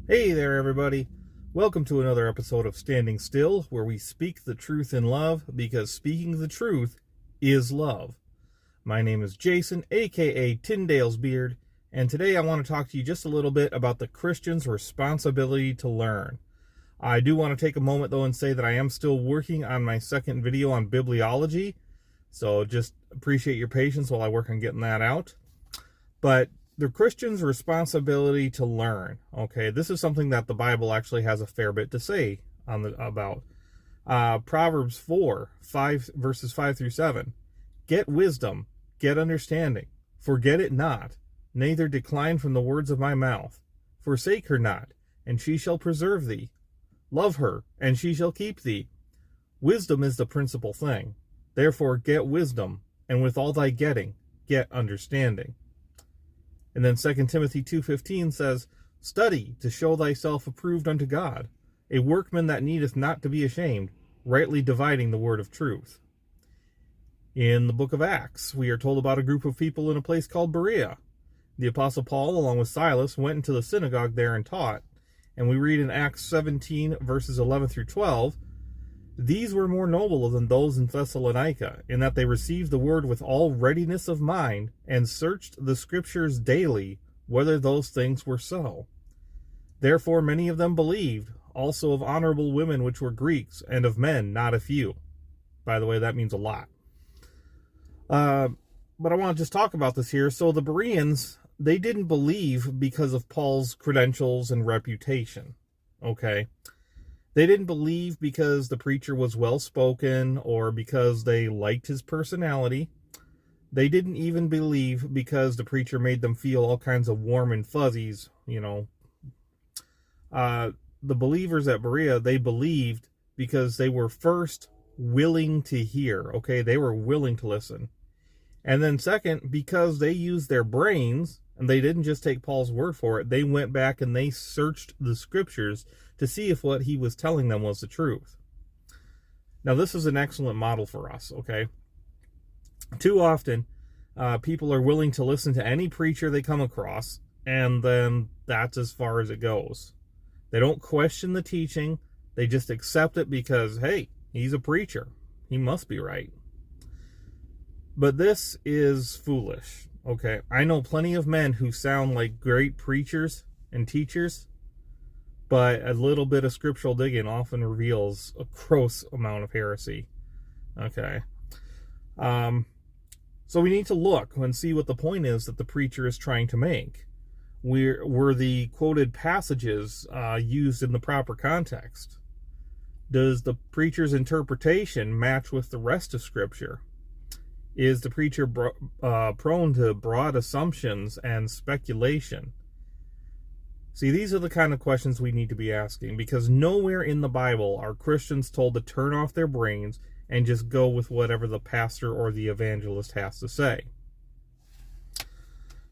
Hey there, everybody. Welcome to another episode of Standing Still, where we speak the truth in love, because speaking the truth is love. My name is Jason, aka Tyndale's Beard, and today I want to talk to you just a little bit about the Christian's responsibility to learn. I do want to take a moment, though, and say that I am still working on my second video on bibliology, so just appreciate your patience while I work on getting that out. But the Christian's responsibility to learn. Okay, this is something that the Bible actually has a fair bit to say about. Proverbs 5 verses 5 through 7. Get wisdom, get understanding. Forget it not, neither decline from the words of my mouth. Forsake her not, and she shall preserve thee. Love her, and she shall keep thee. Wisdom is the principal thing. Therefore get wisdom, and with all thy getting, get understanding. And then 2 Timothy 2:15 says, Study to show thyself approved unto God, a workman that needeth not to be ashamed, rightly dividing the word of truth. In the book of Acts, we are told about a group of people in a place called Berea. The Apostle Paul, along with Silas, went into the synagogue there and taught. And we read in Acts 17, verses 11 through 12, These were more noble than those in Thessalonica, in that they received the word with all readiness of mind, and searched the scriptures daily, whether those things were so. Therefore many of them believed, also of honorable women which were Greeks, and of men not a few. By the way, that means a lot. But I want to just talk about this here. So the Bereans, they didn't believe because of Paul's credentials and reputation. Okay? They didn't believe because the preacher was well-spoken or because they liked his personality. They didn't even believe because the preacher made them feel all kinds of warm and fuzzies, you know. The believers at Berea, they believed because they were first willing to hear, okay? They were willing to listen. And then second, because they used their brains, and they didn't just take Paul's word for it, they went back and they searched the scriptures to see if what he was telling them was the truth. Now, this is an excellent model for us, okay? Too often, people are willing to listen to any preacher they come across, and then that's as far as it goes. They don't question the teaching. They just accept it because, hey, he's a preacher. He must be right. But this is foolish, okay? I know plenty of men who sound like great preachers and teachers, but a little bit of scriptural digging often reveals a gross amount of heresy. Okay. So we need to look and see what the point is that the preacher is trying to make. Were the quoted passages used in the proper context? Does the preacher's interpretation match with the rest of Scripture? Is the preacher prone to broad assumptions and speculation? See, these are the kind of questions we need to be asking, because nowhere in the Bible are Christians told to turn off their brains and just go with whatever the pastor or the evangelist has to say.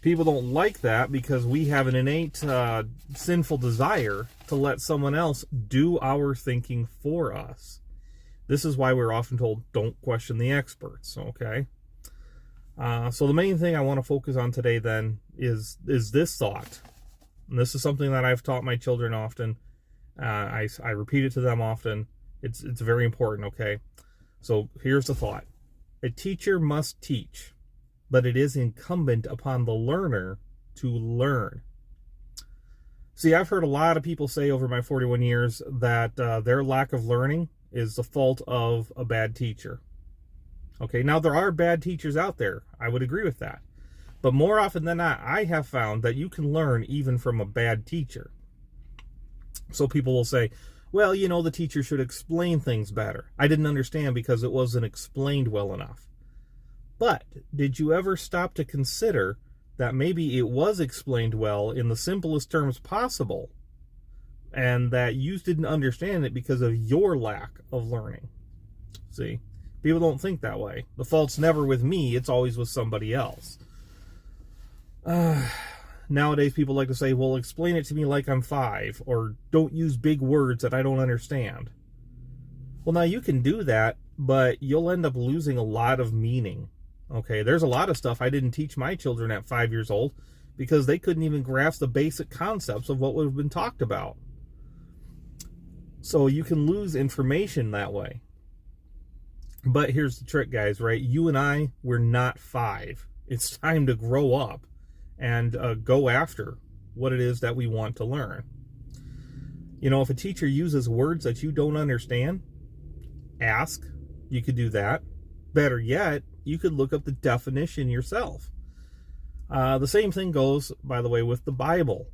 People don't like that because we have an innate sinful desire to let someone else do our thinking for us. This is why we're often told, don't question the experts, okay? So the main thing I want to focus on today then is this thought. And this is something that I've taught my children often. I repeat it to them often. It's very important, okay? So here's the thought. A teacher must teach, but it is incumbent upon the learner to learn. See, I've heard a lot of people say over my 41 years that their lack of learning is the fault of a bad teacher. Okay, now there are bad teachers out there. I would agree with that. But more often than not, I have found that you can learn even from a bad teacher. So people will say, well, you know, the teacher should explain things better. I didn't understand because it wasn't explained well enough. But did you ever stop to consider that maybe it was explained well in the simplest terms possible, and that you didn't understand it because of your lack of learning? See, people don't think that way. The fault's never with me, it's always with somebody else. Nowadays, people like to say, well, explain it to me like I'm 5, or don't use big words that I don't understand. Well, now you can do that, but you'll end up losing a lot of meaning. Okay, there's a lot of stuff I didn't teach my children at 5 years old because they couldn't even grasp the basic concepts of what would have been talked about. So you can lose information that way. But here's the trick, guys, right? You and I, we're not 5. It's time to grow up and go after what it is that we want to learn. You know, if a teacher uses words that you don't understand, ask. You could do that. Better yet, you could look up the definition yourself. The same thing goes, by the way, with the Bible.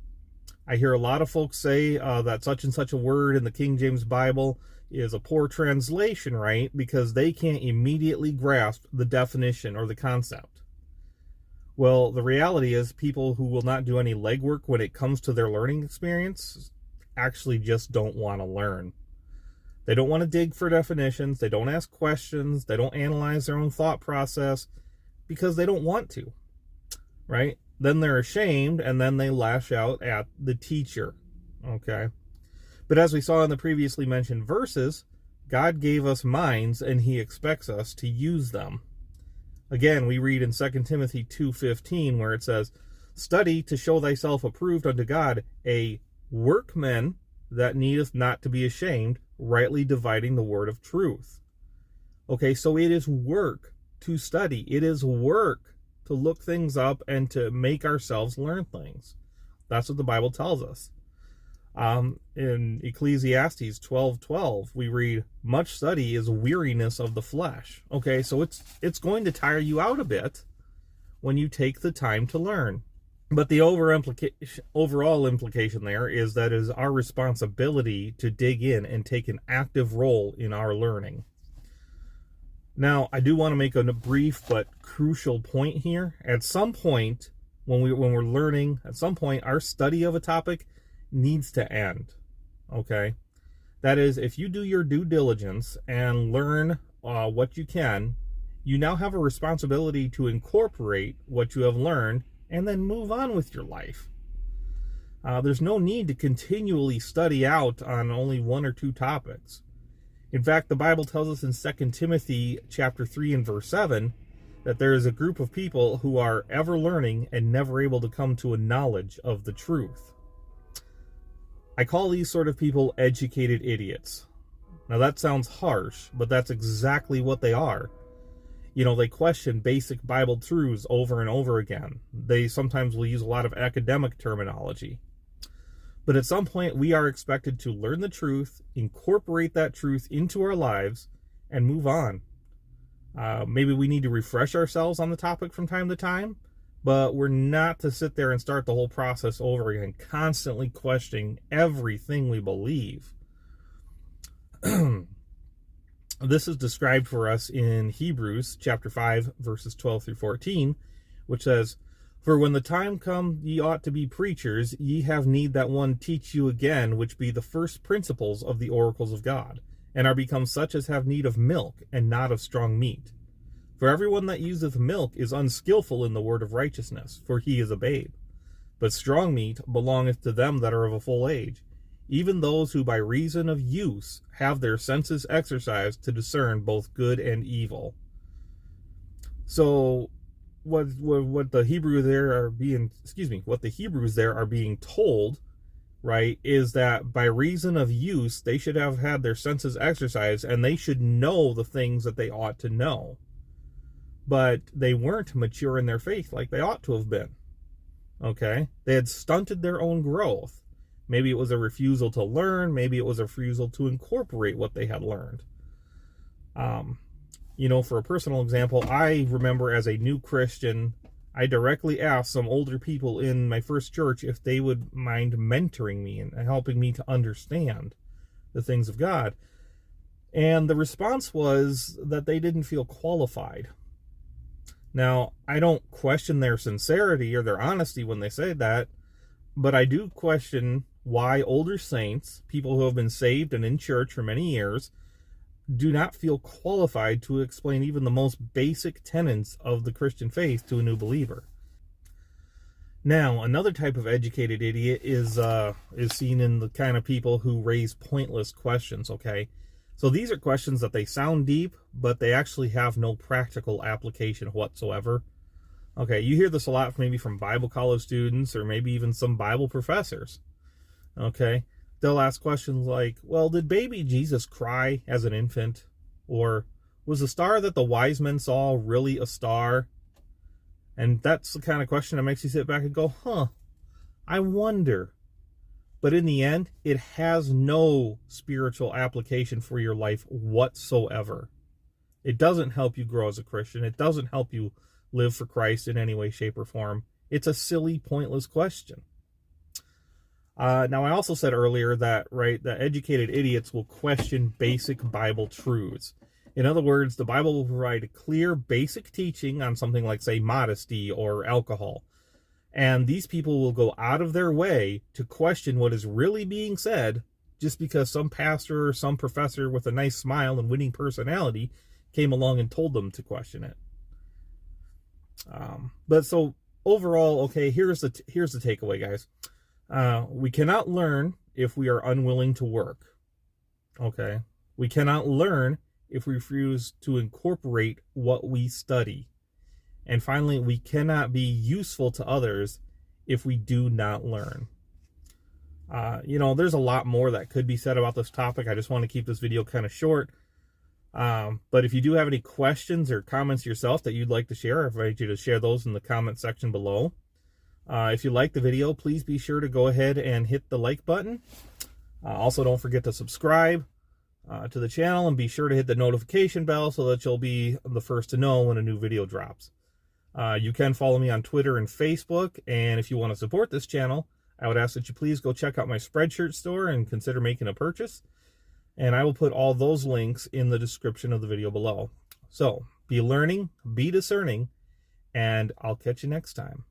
I hear a lot of folks say that such and such a word in the King James Bible is a poor translation, right? Because they can't immediately grasp the definition or the concept. Well, the reality is people who will not do any legwork when it comes to their learning experience actually just don't want to learn. They don't want to dig for definitions. They don't ask questions. They don't analyze their own thought process because they don't want to, right? Then they're ashamed, and then they lash out at the teacher, okay? But as we saw in the previously mentioned verses, God gave us minds, and he expects us to use them. Again, we read in 2 Timothy 2:15, where it says, "Study to show thyself approved unto God, a workman that needeth not to be ashamed, rightly dividing the word of truth." Okay, so it is work to study. It is work to look things up and to make ourselves learn things. That's what the Bible tells us. In Ecclesiastes 12:12, we read, "Much study is weariness of the flesh." Okay, so it's going to tire you out a bit when you take the time to learn. But the overall implication there is that it is our responsibility to dig in and take an active role in our learning. Now, I do want to make a brief but crucial point here. At some point, when we're learning, at some point, our study of a topic needs to end, okay? That is, if you do your due diligence and learn what you can, you now have a responsibility to incorporate what you have learned and then move on with your life. There's no need to continually study out on only one or two topics. In fact, the Bible tells us in 2 Timothy chapter 3 and verse 7 that there is a group of people who are ever learning and never able to come to a knowledge of the truth. I call these sort of people educated idiots. Now that sounds harsh, but that's exactly what they are. You know, they question basic Bible truths over and over again. They sometimes will use a lot of academic terminology. But at some point, we are expected to learn the truth, incorporate that truth into our lives, and move on. Maybe we need to refresh ourselves on the topic from time to time, but we're not to sit there and start the whole process over again, constantly questioning everything we believe. This is described for us in Hebrews chapter 5, verses 12 through 14, which says, "For when the time come, ye ought to be preachers, ye have need that one teach you again, which be the first principles of the oracles of God, and are become such as have need of milk, and not of strong meat. For everyone that useth milk is unskillful in the word of righteousness, for he is a babe. But strong meat belongeth to them that are of a full age, even those who by reason of use have their senses exercised to discern both good and evil." So what the Hebrews there are being told, right, is that by reason of use they should have had their senses exercised and they should know the things that they ought to know. But they weren't mature in their faith like they ought to have been. Okay? They had stunted their own growth. Maybe it was a refusal to learn. Maybe it was a refusal to incorporate what they had learned. You know, for a personal example, I remember as a new Christian, I directly asked some older people in my first church if they would mind mentoring me and helping me to understand the things of God. And the response was that they didn't feel qualified. Now, I don't question their sincerity or their honesty when they say that, but I do question why older saints, people who have been saved and in church for many years, do not feel qualified to explain even the most basic tenets of the Christian faith to a new believer. Now, another type of educated idiot is seen in the kind of people who raise pointless questions, okay? So these are questions that they sound deep, but they actually have no practical application whatsoever. Okay, you hear this a lot maybe from Bible college students or maybe even some Bible professors. Okay, they'll ask questions like, well, did baby Jesus cry as an infant? Or was the star that the wise men saw really a star? And that's the kind of question that makes you sit back and go, I wonder. But in the end, it has no spiritual application for your life whatsoever. It doesn't help you grow as a Christian. It doesn't help you live for Christ in any way, shape, or form. It's a silly, pointless question. Now, I also said earlier that, that educated idiots will question basic Bible truths. In other words, the Bible will provide clear, basic teaching on something like, say, modesty or alcohol. And these people will go out of their way to question what is really being said just because some pastor or some professor with a nice smile and winning personality came along and told them to question it. But so overall, okay, here's the takeaway, guys. We cannot learn if we are unwilling to work. Okay, we cannot learn if we refuse to incorporate what we study. And finally, we cannot be useful to others if we do not learn. There's a lot more that could be said about this topic. I just want to keep this video kind of short. But if you do have any questions or comments yourself that you'd like to share, I invite you to share those in the comment section below. If you like the video, please be sure to go ahead and hit the like button. Also, don't forget to subscribe to the channel and be sure to hit the notification bell so that you'll be the first to know when a new video drops. You can follow me on Twitter and Facebook, and if you want to support this channel, I would ask that you please go check out my Spreadshirt Store and consider making a purchase. And I will put all those links in the description of the video below. So, be learning, be discerning, and I'll catch you next time.